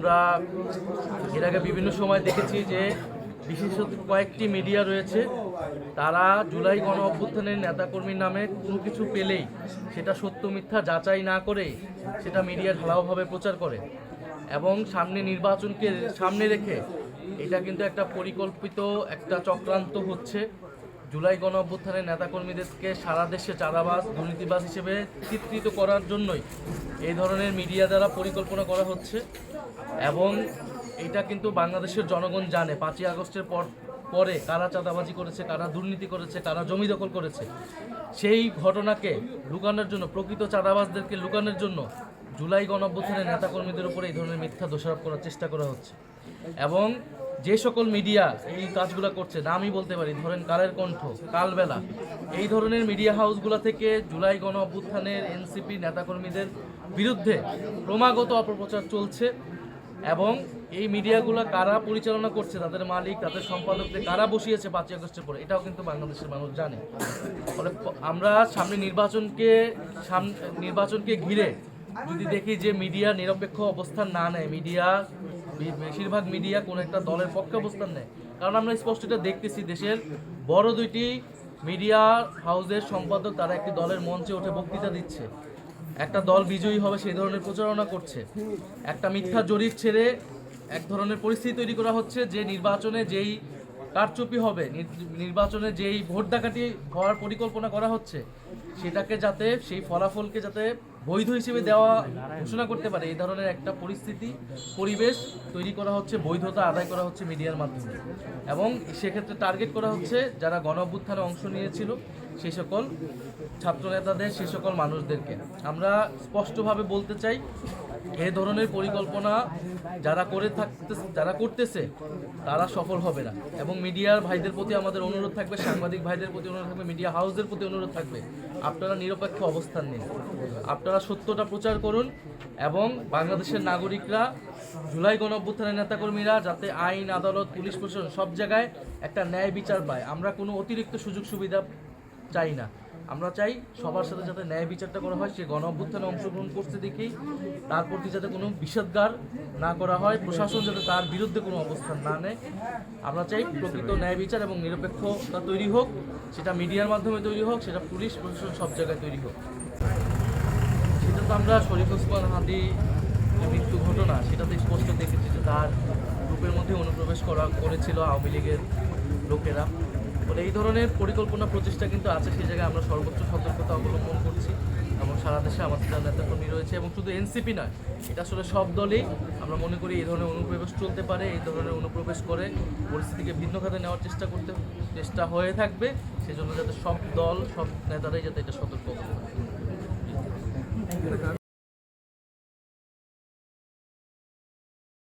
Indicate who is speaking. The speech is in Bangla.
Speaker 1: আমরা এর আগে বিভিন্ন সময় দেখেছি যে বিশেষত কয়েকটি মিডিয়া রয়েছে, তারা জুলাই গণ অভ্যুত্থানের নেতাকর্মীর নামে কোনো কিছু পেলেই সেটা সত্য মিথ্যা যাচাই না করে সেটা মিডিয়া ঢালাওভাবে প্রচার করে এবং সামনে নির্বাচনকে সামনে রেখে এটা কিন্তু একটা পরিকল্পিত একটা চক্রান্ত হচ্ছে। জুলাই গণ অভ্যুত্থানের নেতাকর্মীদেরকে সারা দেশে চাঁদাবাজ দুর্নীতিবাজ হিসেবে চিত্রিত করার জন্যই এই ধরনের মিডিয়া দ্বারা পরিকল্পনা করা হচ্ছে এবং এটা কিন্তু বাংলাদেশের জনগণ জানে 5ই আগস্টের পরে কারা চাঁদাবাজি করেছে, কারা দুর্নীতি করেছে, কারা জমি দখল করেছে। সেই ঘটনাকে লুকানোর জন্য, প্রকৃত চাঁদাবাজদেরকে লুকানোর জন্য জুলাই গণ অভ্যুত্থানের নেতাকর্মীদের উপরে এই ধরনের মিথ্যা দোষারোপ করার চেষ্টা করা হচ্ছে এবং যে সকল মিডিয়া এই কাজগুলো করছে, নামই বলতে পারি, ধরেন কালের কণ্ঠ, কালবেলা, এই ধরনের মিডিয়া হাউসগুলো থেকে জুলাই গণ অভ্যুত্থানের এনসিপি নেতাকর্মীদের বিরুদ্ধে ক্রমাগত অপপ্রচার চলছে এবং এই মিডিয়াগুলো কারা পরিচালনা করছে, তাদের মালিক, তাদের সম্পাদকদের কারা বসিয়েছে 5ই আগস্টের পরে, এটাও কিন্তু বাংলাদেশের মানুষ জানে। ফলে আমরা সামনে নির্বাচনকে ঘিরে যদি দেখি যে মিডিয়া নিরপেক্ষ অবস্থান না নেয়, বেশিরভাগ মিডিয়া কোনো একটা দলের পক্ষে অবস্থান নেয়, কারণ আমরা স্পষ্ট এটা দেখতেছি দেশের বড় দুইটি মিডিয়া হাউসের সম্পাদক তারা একটি দলের মঞ্চে উঠে বক্তৃতা দিচ্ছে, একটা দল বিজয়ী হবে সেই ধরনের প্রচারণা করছে, একটা মিথ্যা জরিপ ছেড়ে এক ধরনের পরিস্থিতি তৈরি করা হচ্ছে যে নির্বাচনে যেই কারচুপি হবে, নির্বাচনে যেই ভোট ডাকাতি হওয়ার পরিকল্পনা করা হচ্ছে সেটাকে যাতে, সেই ফলাফলকে যাতে বৈধ হিসেবে দেওয়া ঘোষণা করতে পারে, এই ধরনের একটা পরিবেশ তৈরি করা হচ্ছে, বৈধতা আদায় করা হচ্ছে মিডিয়ার মাধ্যমে এবং সেক্ষেত্রে টার্গেট করা হচ্ছে যারা গণ অভ্যুত্থানে অংশ নিয়েছিল সেই সকল ছাত্রনেতাদের, সেই সকল মানুষদেরকে। আমরা স্পষ্টভাবে বলতে চাই এই ধরনের পরিকল্পনা যারা করতেছে তারা সফল হবে না এবং মিডিয়ার ভাইদের প্রতি আমাদের অনুরোধ থাকবে, সাংবাদিক ভাইদের প্রতি অনুরোধ থাকবে, মিডিয়া হাউসদের প্রতি অনুরোধ থাকবে, আপনারা নিরপেক্ষ অবস্থান নিন, আপনারা সত্যটা প্রচার করুন এবং বাংলাদেশের নাগরিকরা, জুলাই গণ অভ্যুত্থানের নেতাকর্মীরা যাতে আইন, আদালত, পুলিশ প্রশাসন সব জায়গায় একটা ন্যায় বিচার পায়। আমরা কোনো অতিরিক্ত সুযোগ সুবিধা চাই না, আমরা চাই সবার সাথে যাতে ন্যায় বিচারটা করা হয়। সে গণ অভ্যুত্থানে অংশগ্রহণ করতে দেখেই তার প্রতি যাতে কোনো বিষাদগার না করা হয়, প্রশাসন যাতে তার বিরুদ্ধে কোনো অবস্থান না নেয়। আমরা চাই প্রকৃত ন্যায় বিচার এবং নিরপেক্ষতা তৈরি হোক, সেটা মিডিয়ার মাধ্যমে তৈরি হোক, সেটা পুলিশ প্রশাসন সব জায়গায় তৈরি হোক। সেটা তো আমরা শরীফ ওসমান হাদি মৃত্যু ঘটনা, সেটাতে স্পষ্ট দেখেছি যে তার গ্রুপের মধ্যে অনুপ্রবেশ করেছিল আওয়ামী লীগের লোকেরা। ফলে এই ধরনের পরিকল্পনা প্রচেষ্টা কিন্তু আছে, সেই জায়গায় আমরা সর্বোচ্চ সতর্কতা অবলম্বন করছি এবং সারা দেশে আমাদের যারা নেতাকর্মী রয়েছে এবং শুধু এনসিপি নয়, এটা আসলে সব দলেই আমরা মনে করি এই ধরনের অনুপ্রবেশ চলতে পারে। এই ধরনের অনুপ্রবেশ করে পরিস্থিতিকে ভিন্ন খাতে নেওয়ার চেষ্টা হয়ে থাকবে, সেজন্য যাতে সব দল, সব নেতারাই যাতে এটা সতর্ক হবে।